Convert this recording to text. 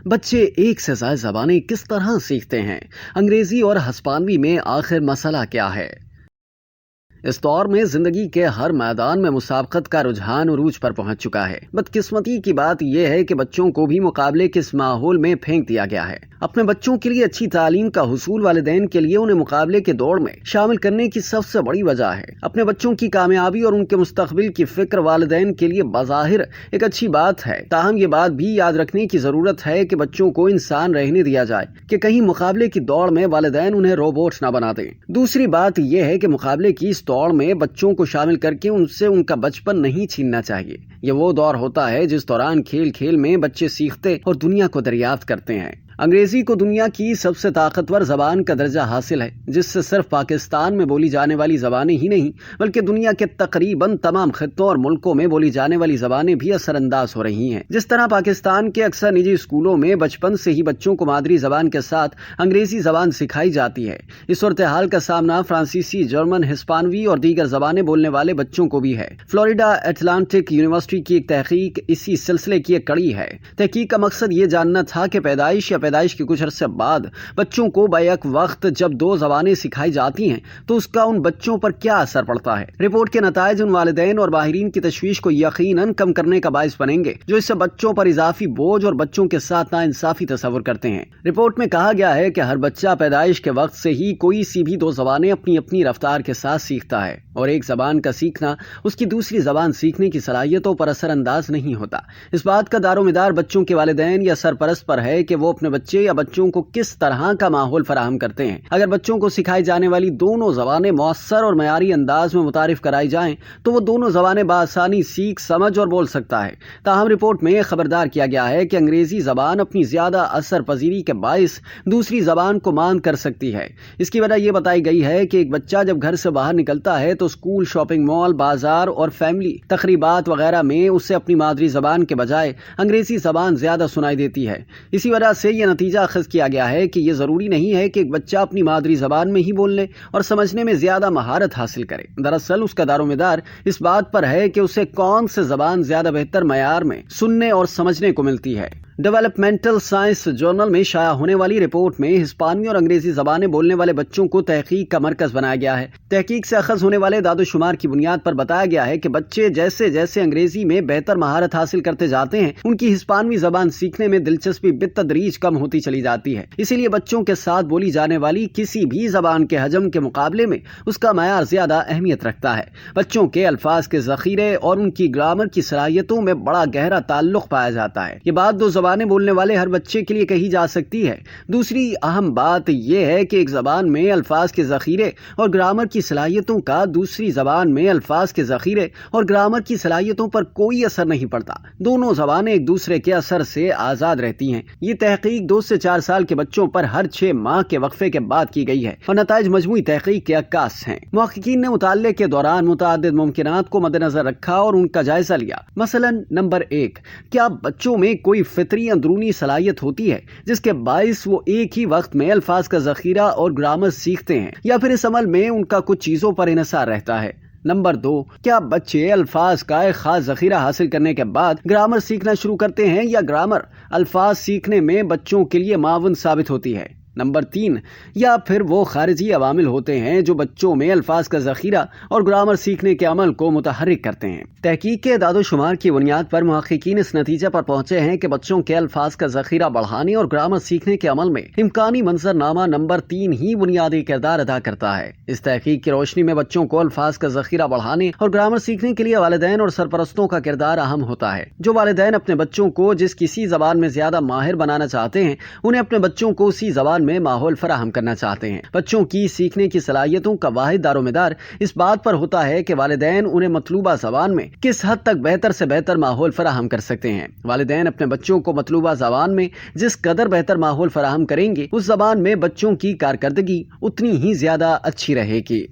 بچے ایک سے زائد زبانیں کس طرح سیکھتے ہیں؟ انگریزی اور ہسپانوی میں آخر مسئلہ کیا ہے؟ اس دور میں زندگی کے ہر میدان میں مسابقت کا رجحان عروج پر پہنچ چکا ہے۔ بدقسمتی کی بات یہ ہے کہ بچوں کو بھی مقابلے کے اس ماحول میں پھینک دیا گیا ہے۔ اپنے بچوں کے لیے اچھی تعلیم کا حصول والدین کے لیے انہیں مقابلے کے دوڑ میں شامل کرنے کی سب سے بڑی وجہ ہے۔ اپنے بچوں کی کامیابی اور ان کے مستقبل کی فکر والدین کے لیے بظاہر ایک اچھی بات ہے، تاہم یہ بات بھی یاد رکھنے کی ضرورت ہے کہ بچوں کو انسان رہنے دیا جائے کہ کہیں مقابلے کی دوڑ میں والدین انہیں روبوٹ نہ بنا دیں۔ دوسری بات یہ ہے کہ مقابلے کی اس دوڑ میں بچوں کو شامل کر کے ان سے ان کا بچپن نہیں چھیننا چاہیے۔ یہ وہ دور ہوتا ہے جس دوران کھیل کھیل میں بچے سیکھتے اور دنیا کو دریافت کرتے ہیں۔ انگریزی کو دنیا کی سب سے طاقتور زبان کا درجہ حاصل ہے، جس سے صرف پاکستان میں بولی جانے والی زبانیں ہی نہیں بلکہ دنیا کے تقریباً تمام خطوں اور ملکوں میں بولی جانے والی زبانیں بھی اثر انداز ہو رہی ہیں۔ جس طرح پاکستان کے اکثر نجی اسکولوں میں بچپن سے ہی بچوں کو مادری زبان کے ساتھ انگریزی زبان سکھائی جاتی ہے، اس صورتحال کا سامنا فرانسیسی، جرمن، ہسپانوی اور دیگر زبانیں بولنے والے بچوں کو بھی ہے۔ فلوریڈا اٹلانٹک یونیورسٹی کی ایک تحقیق اسی سلسلے کی ایک کڑی ہے۔ تحقیق کا مقصد یہ جاننا تھا کہ پیدائش کے کچھ عرصے بعد بچوں کو بیک وقت جب دو زبانیں سکھائی جاتی ہیں تو اس کا ان بچوں پر کیا اثر پڑتا ہے۔ رپورٹ کے نتائج ان والدین اور ماہرین کی تشویش کو یقیناً کم کرنے کا باعث بنیں گے جو اس سے بچوں پر اضافی بوجھ اور بچوں کے ساتھ ناانصافی تصور کرتے ہیں۔ رپورٹ میں کہا گیا ہے کہ ہر بچہ پیدائش کے وقت سے ہی کوئی سی بھی دو زبانیں اپنی اپنی رفتار کے ساتھ سیکھتا ہے، اور ایک زبان کا سیکھنا اس کی دوسری زبان سیکھنے کی صلاحیتوں پر اثر انداز نہیں ہوتا۔ اس بات کا دار و مدار بچوں کے والدین یا سرپرست پر ہے کہ وہ اپنے بچے یا بچوں کو کس طرح کا ماحول فراہم کرتے ہیں۔ اگر بچوں کو سکھائی جانے والی دونوں زبانیں مؤثر اور معیاری انداز میں متعارف کرائی جائیں تو وہ دونوں زبانیں بآسانی سیکھ، سمجھ اور بول سکتا ہے۔ تاہم رپورٹ میں خبردار کیا گیا ہے کہ انگریزی زبان اپنی زیادہ اثر پذیری کے باعث دوسری زبان کو مان کر سکتی ہے۔ اس کی وجہ یہ بتائی گئی ہے کہ ایک بچہ جب گھر سے باہر نکلتا ہے تو اسکول، شاپنگ مال، بازار اور فیملی تقریبات وغیرہ میں اسے اپنی مادری زبان کے بجائے انگریزی زبان زیادہ سنائی دیتی ہے۔ اسی وجہ سے یہ نتیجہ اخذ کیا گیا ہے کہ یہ ضروری نہیں ہے کہ ایک بچہ اپنی مادری زبان میں ہی بولنے اور سمجھنے میں زیادہ مہارت حاصل کرے۔ دراصل اس کا دار و مدار اس بات پر ہے کہ اسے کون سے زبان زیادہ بہتر معیار میں سننے اور سمجھنے کو ملتی ہے۔ ڈیولپمنٹل سائنس جرنل میں شائع ہونے والی رپورٹ میں ہسپانوی اور انگریزی زبانیں بولنے والے بچوں کو تحقیق کا مرکز بنایا گیا ہے۔ تحقیق سے اخذ ہونے والے داد و شمار کی بنیاد پر بتایا گیا ہے کہ بچے جیسے جیسے انگریزی میں بہتر مہارت حاصل کرتے جاتے ہیں، ان کی ہسپانوی زبان سیکھنے میں دلچسپی بالتدریج کم ہوتی چلی جاتی ہے۔ اسی لیے بچوں کے ساتھ بولی جانے والی کسی بھی زبان کے حجم کے مقابلے میں اس کا معیار زیادہ اہمیت رکھتا ہے۔ بچوں کے الفاظ کے ذخیرے اور ان کی گرامر کی صلاحیتوں میں بڑا گہرا تعلق پایا جاتا ہے۔ یہ بات دو زبانیں بولنے والے ہر بچے کے لیے کہی جا سکتی ہے۔ دوسری اہم بات یہ ہے کہ ایک زبان میں الفاظ کے ذخیرے اور گرامر کی صلاحیتوں کا دوسری زبان میں الفاظ کے ذخیرے اور گرامر کی صلاحیتوں پر کوئی اثر نہیں پڑتا۔ دونوں زبانیں ایک دوسرے کے اثر سے آزاد رہتی ہیں۔ یہ تحقیق 2 سے 4 سال کے بچوں پر ہر 6 ماہ کے وقفے کے بعد کی گئی ہے اور نتائج مجموعی تحقیق کے عکاس ہیں۔ محققین نے مطالعے کے دوران متعدد ممکنات کو مد نظر رکھا اور ان کا جائزہ لیا۔ مثلا نمبر 1، کیا بچوں میں کوئی فطری اندرونی صلاحیت ہوتی ہے جس کے باعث وہ ایک ہی وقت میں الفاظ کا ذخیرہ اور گرامر سیکھتے ہیں، یا پھر اس عمل میں ان کا کچھ چیزوں پر انحصار رہتا ہے؟ نمبر 2، کیا بچے الفاظ کا ایک خاص ذخیرہ حاصل کرنے کے بعد گرامر سیکھنا شروع کرتے ہیں، یا گرامر الفاظ سیکھنے میں بچوں کے لیے معاون ثابت ہوتی ہے؟ نمبر 3، یا پھر وہ خارجی عوامل ہوتے ہیں جو بچوں میں الفاظ کا ذخیرہ اور گرامر سیکھنے کے عمل کو متحرک کرتے ہیں؟ تحقیق کے اعداد و شمار کی بنیاد پر محققین اس نتیجے پر پہنچے ہیں کہ بچوں کے الفاظ کا ذخیرہ بڑھانے اور گرامر سیکھنے کے عمل میں امکانی منظرنامہ نمبر 3 ہی بنیادی کردار ادا کرتا ہے۔ اس تحقیق کی روشنی میں بچوں کو الفاظ کا ذخیرہ بڑھانے اور گرامر سیکھنے کے لیے والدین اور سرپرستوں کا کردار اہم ہوتا ہے۔ جو والدین اپنے بچوں کو جس کسی زبان میں زیادہ ماہر بنانا چاہتے ہیں، انہیں اپنے بچوں کو اسی زبان میں ماحول فراہم کرنا چاہتے ہیں۔ بچوں کی سیکھنے کی صلاحیتوں کا واحد دار و مدار اس بات پر ہوتا ہے کہ والدین انہیں مطلوبہ زبان میں کس حد تک بہتر سے بہتر ماحول فراہم کر سکتے ہیں۔ والدین اپنے بچوں کو مطلوبہ زبان میں جس قدر بہتر ماحول فراہم کریں گے، اس زبان میں بچوں کی کارکردگی اتنی ہی زیادہ اچھی رہے گی۔